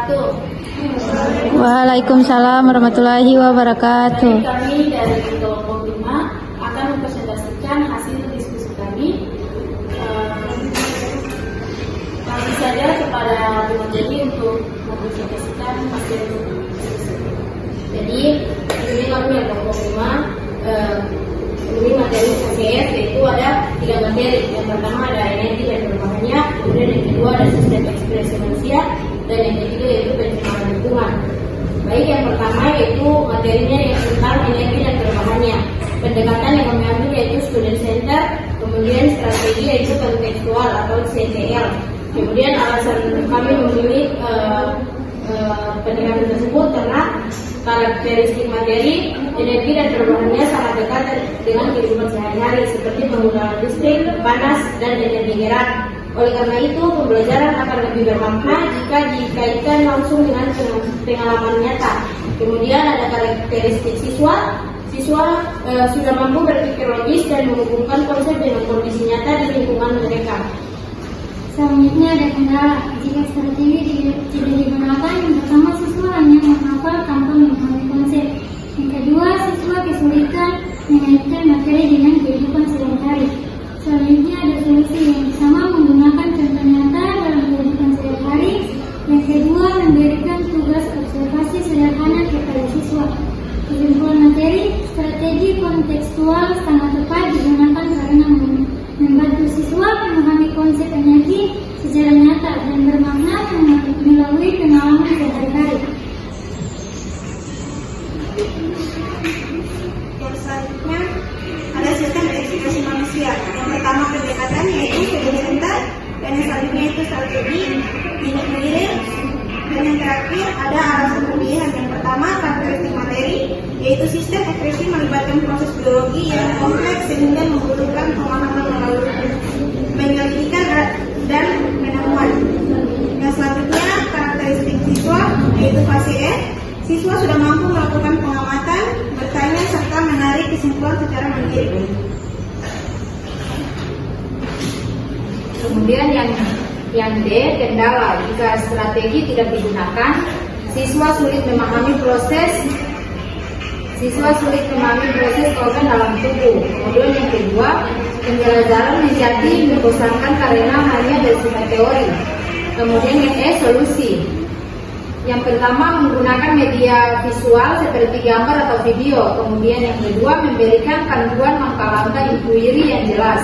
wabarakatuh. Waalaikumsalam warahmatullahi wabarakatuh. Kami dari kelompok 5 akan mempresentasikan hasil diskusi kami. Kami saja kepada Bu Jadi untuk mempresentasikan hasil diskusi. Jadi ini kami yang kelompok 5 ini materi HCS, yaitu ada 3 materi. Yang pertama ada energi dan perubahannya, kemudian yang kedua ada sistem ekspresi manusia, dan yang ketiga yaitu pencemaran lingkungan. Baik, yang pertama yaitu materinya yang tentang energi dan perubahannya. Pendekatan yang kami ambil yaitu student center, kemudian strategi yaitu kontekstual atau CTL. Kemudian alasan kami memilih pendekatan tersebut karena karakteristik materi energi dan perubahannya sangat dekat dengan kehidupan sehari-hari seperti penggunaan listrik, panas, dan energi gerak. Oleh karena itu, pembelajaran akan lebih bermakna jika dikaitkan langsung dengan pengalaman nyata. Kemudian ada karakteristik siswa. Siswa sudah mampu berpikir logis dan menghubungkan konsep dengan kondisi nyata di lingkungan mereka. Selanjutnya ada kendala. Jika strategi tidak digunakan, yang pertama siswa hanya menghafal tanpa memahami konsep. Yang kedua, siswa kesulitan mengaitkan materi dengan kehidupan sehari-hari. Selanjutnya ada solusi yang sama menggunakan contoh nyata dalam kehidupan sehari-hari. Yang kedua, memberikan tugas observasi sederhana kepada siswa. Kesimpulan materi, strategi kontekstual sangat tepat digunakan karena membantu siswa memahami konsep energi secara nyata dan bermakna melalui pengalaman sehari-hari. Yang selanjutnya ada sistem ekspresi manusia. Yang pertama pendekatan yaitu student center, dan yang selanjutnya itu strategi, inquiry, dan yang terakhir ada alasan pemilihan. Yang pertama karakteristik materi, yaitu sistem ekspresi melibatkan proses biologi yang kompleks sehingga membutuhkan pemahaman melalui penyelidikan dan penemuan. Yang selanjutnya karakteristik siswa, yaitu fase E. Siswa sudah mampu melakukan pengamatan, bertanya, serta menarik kesimpulan secara mandiri. Kemudian yang D, kendala. Jika strategi tidak digunakan, siswa sulit memahami proses organ dalam tubuh. Kemudian yang kedua, pembelajaran menjadi membosankan karena hanya bersifat teori. Kemudian yang E, solusi. Yang pertama, menggunakan media visual seperti gambar atau video. Kemudian yang kedua, memberikan panduan langkah-langkah inquiry yang jelas.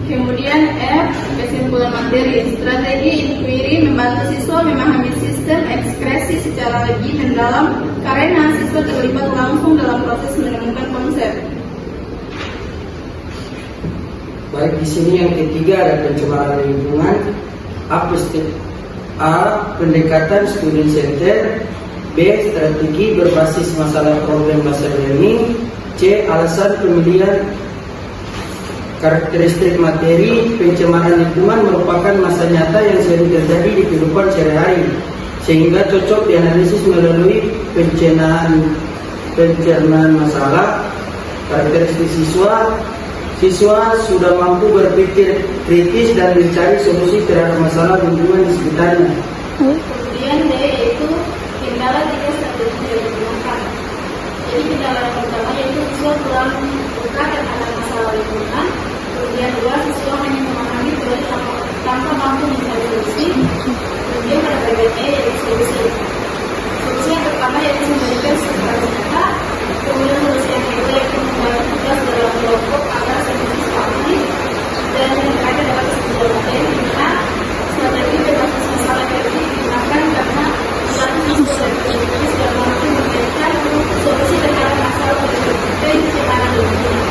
Kemudian F, kesimpulan materi. Strategi inquiry membantu siswa memahami sistem ekspresi secara lebih mendalam karena siswa terlibat langsung dalam proses menemukan konsep. Baik, di sini yang ketiga ada pencemaran lingkungan. A, pendekatan student center. B, strategi berbasis masalah problem based learning. C, alasan pemilihan. Karakteristik materi, pencemaran lingkungan merupakan masa nyata yang sering terjadi di kehidupan sehari-hari, sehingga cocok dianalisis melalui pencernaan masalah. Karakteristik siswa sudah mampu berpikir kritis dan mencari solusi terhadap masalah lingkungan di sekitarnya. Kemudian D yaitu kendala jika strategi tidak digunakan. Jadi kendala yang pertama yaitu siswa kurang peka terhadap masalah lingkungan. Kemudian dua, siswa hanya memahami teori tanpa mampu mencari solusi. Kemudian pada bagian E yaitu solusi. Solusi yang pertama yaitu memberikan strategi nyata. Kemudian solusi yang kedua yaitu membantu tugas dalam kelompok agar siswa aktif. Dan yang terakhir adalah kesimpulan materi di mana strategi berbasis masalah teori digunakan karena siswa sudah mampu memberikan solusi terhadap masalah pencemaran lingkungan.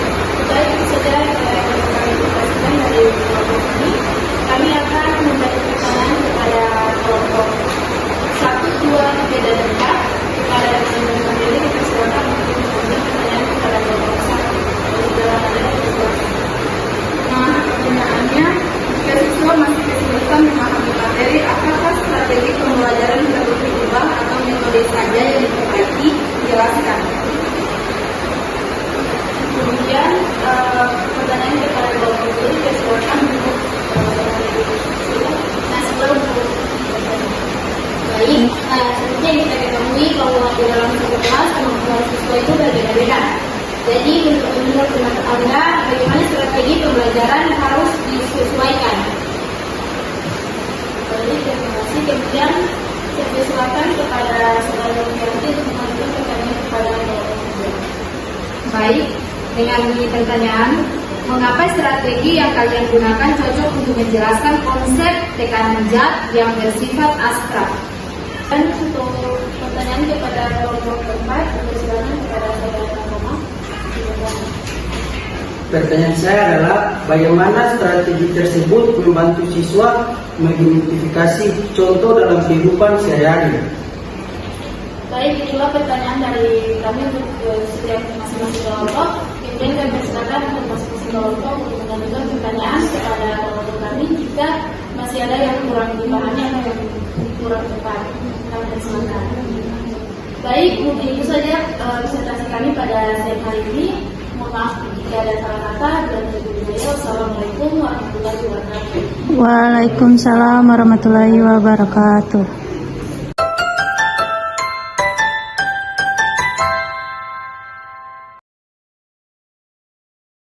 Baik, itu saja yang kami presentasikan dari dengan bunyi pertanyaan, mengapa strategi yang kalian gunakan cocok untuk menjelaskan konsep tekanan zat yang bersifat abstrak? Dan untuk pertanyaan kepada kelompok keempat, silakan kepada saudara Thomas. Pertanyaan saya adalah bagaimana strategi tersebut membantu siswa mengidentifikasi contoh dalam kehidupan sehari-hari? Baik, itulah pertanyaan dari kami untuk setiap masing-masing kelompok. Kemudian kami persilakan untuk masing-masing kelompok untuk mengajukan pertanyaan kepada kelompok kami jika masih ada yang kurang dipahami atau yang kurang tepat. Kami persilakan. Baik, mungkin itu saja presentasi kami pada siang hari ini. Mohon maaf jika ada salah kata dan berikutnya. Wassalamualaikum warahmatullahi wabarakatuh. Waalaikumsalam warahmatullahi wabarakatuh.